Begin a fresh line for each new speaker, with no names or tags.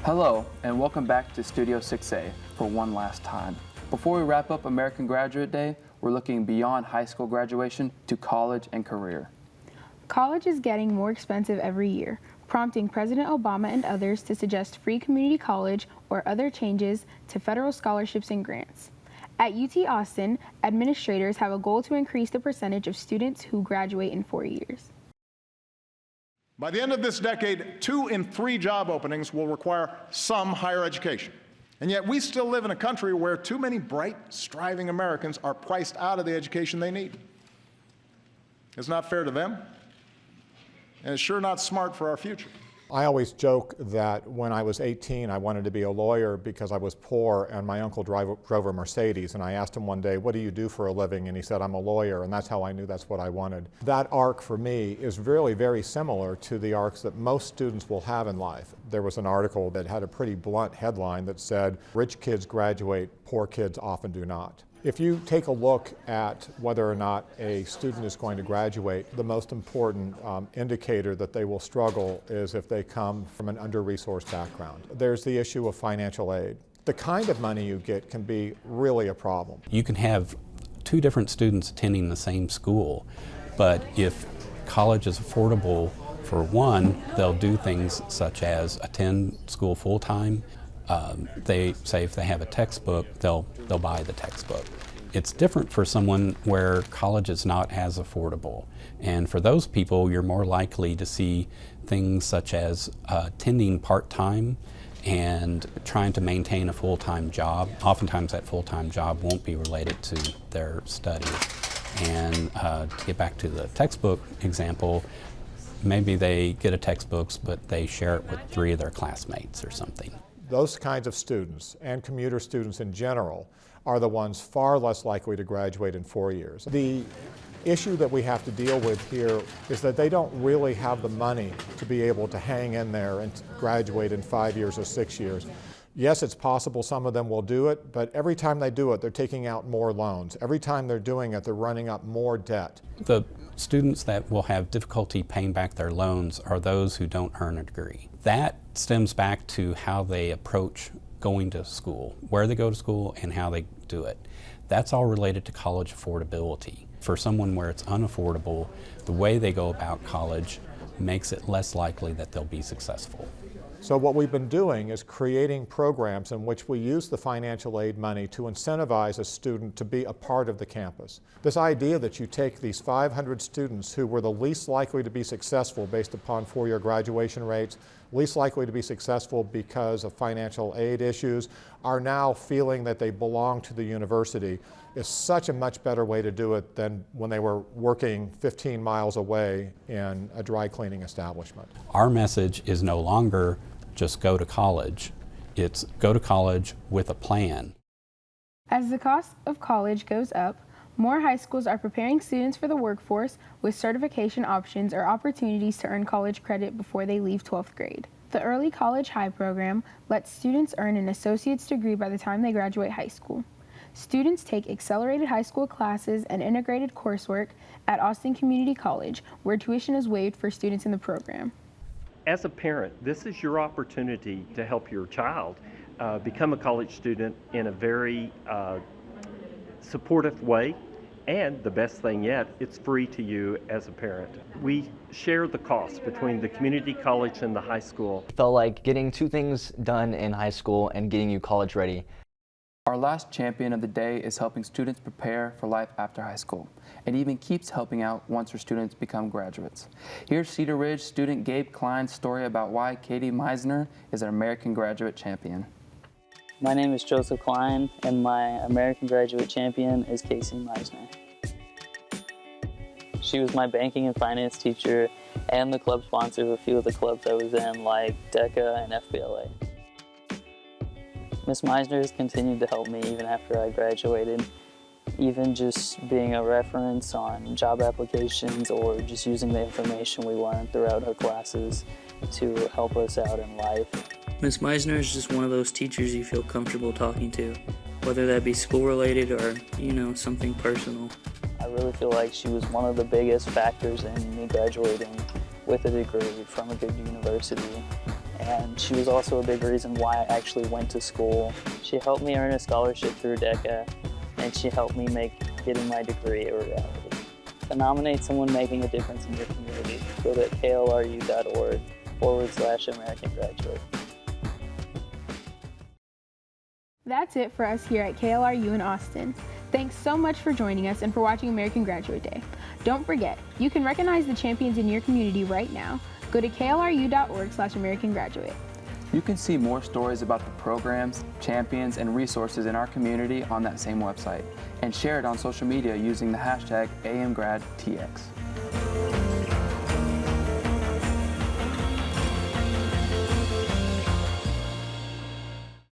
Hello, and welcome back to Studio 6A for one last time. Before we wrap up American Graduate Day, we're looking beyond high school graduation to college and career.
College is getting more expensive every year, prompting President Obama and others to suggest free community college or other changes to federal scholarships and grants. At UT Austin, administrators have a goal to increase the percentage of students who graduate in 4 years.
By the end of this decade, 2 in 3 job openings will require some higher education. And yet we still live in a country where too many bright, striving Americans are priced out of the education they need. It's not fair to them, and it's sure not smart for our future.
I always joke that when I was 18, I wanted to be a lawyer because I was poor and my uncle drove a Mercedes. And I asked him one day, "What do you do for a living?" And he said, "I'm a lawyer." And that's how I knew that's what I wanted. That arc for me is really very similar to the arcs that most students will have in life. There was an article that had a pretty blunt headline that said, "Rich kids graduate, poor kids often do not." If you take a look at whether or not a student is going to graduate, the most important indicator that they will struggle is if they come from an under-resourced background. There's the issue of financial aid. The kind of money you get can be really a problem.
You can have 2 different students attending the same school, but if college is affordable for one, they'll do things such as attend school full-time. They say if they have a textbook, they'll buy the textbook. It's different for someone where college is not as affordable. And for those people, you're more likely to see things such as attending part-time and trying to maintain a full-time job. Oftentimes that full-time job won't be related to their studies. And to get back to the textbook example, maybe they get a textbook, but they share it with 3 of their classmates or something.
Those kinds of students, and commuter students in general, are the ones far less likely to graduate in 4 years. The issue that we have to deal with here is that they don't really have the money to be able to hang in there and graduate in 5 years or 6 years. Yes, it's possible some of them will do it, but every time they do it, they're taking out more loans. Every time they're doing it, they're running up more debt.
The students that will have difficulty paying back their loans are those who don't earn a degree. That stems back to how they approach going to school, where they go to school, and how they do it. That's all related to college affordability. For someone where it's unaffordable, the way they go about college makes it less likely that they'll be successful.
So what we've been doing is creating programs in which we use the financial aid money to incentivize a student to be a part of the campus. This idea that you take these 500 students who were the least likely to be successful based upon 4-year graduation rates, least likely to be successful because of financial aid issues, are now feeling that they belong to the university is such a much better way to do it than when they were working 15 miles away in a dry cleaning establishment.
Our message is no longer just go to college. It's go to college with a plan.
As the cost of college goes up, more high schools are preparing students for the workforce with certification options or opportunities to earn college credit before they leave 12th grade. The Early College High program lets students earn an associate's degree by the time they graduate high school. Students take accelerated high school classes and integrated coursework at Austin Community College, where tuition is waived for students in the program.
As a parent, this is your opportunity to help your child become a college student in a very supportive way, and the best thing yet, it's free to you as a parent. We share the costs between the community college and the high school.
It felt like getting 2 things done in high school and getting you college ready.
Our last champion of the day is helping students prepare for life after high school, and even keeps helping out once her students become graduates. Here's Cedar Ridge student Gabe Klein's story about why Katie Meisner is an American Graduate Champion.
My name is Joseph Klein, and my American Graduate Champion is Casey Meisner. She was my banking and finance teacher and the club sponsor of a few of the clubs I was in, like DECA and FBLA. Ms. Meisner has continued to help me even after I graduated, even just being a reference on job applications or just using the information we learned throughout her classes to help us out in life.
Ms. Meisner is just one of those teachers you feel comfortable talking to, whether that be school-related or, something personal.
I really feel like she was one of the biggest factors in me graduating with a degree from a good university. and she was also a big reason why I actually went to school. She helped me earn a scholarship through DECA, and she helped me make getting my degree a reality. To nominate someone making a difference in your community, go to klru.org/American Graduate.
That's it for us here at KLRU in Austin. Thanks so much for joining us and for watching American Graduate Day. Don't forget, you can recognize the champions in your community right now. Go to klru.org/American Graduate.
You can see more stories about the programs, champions, and resources in our community on that same website, and share it on social media using the hashtag AMGradTX.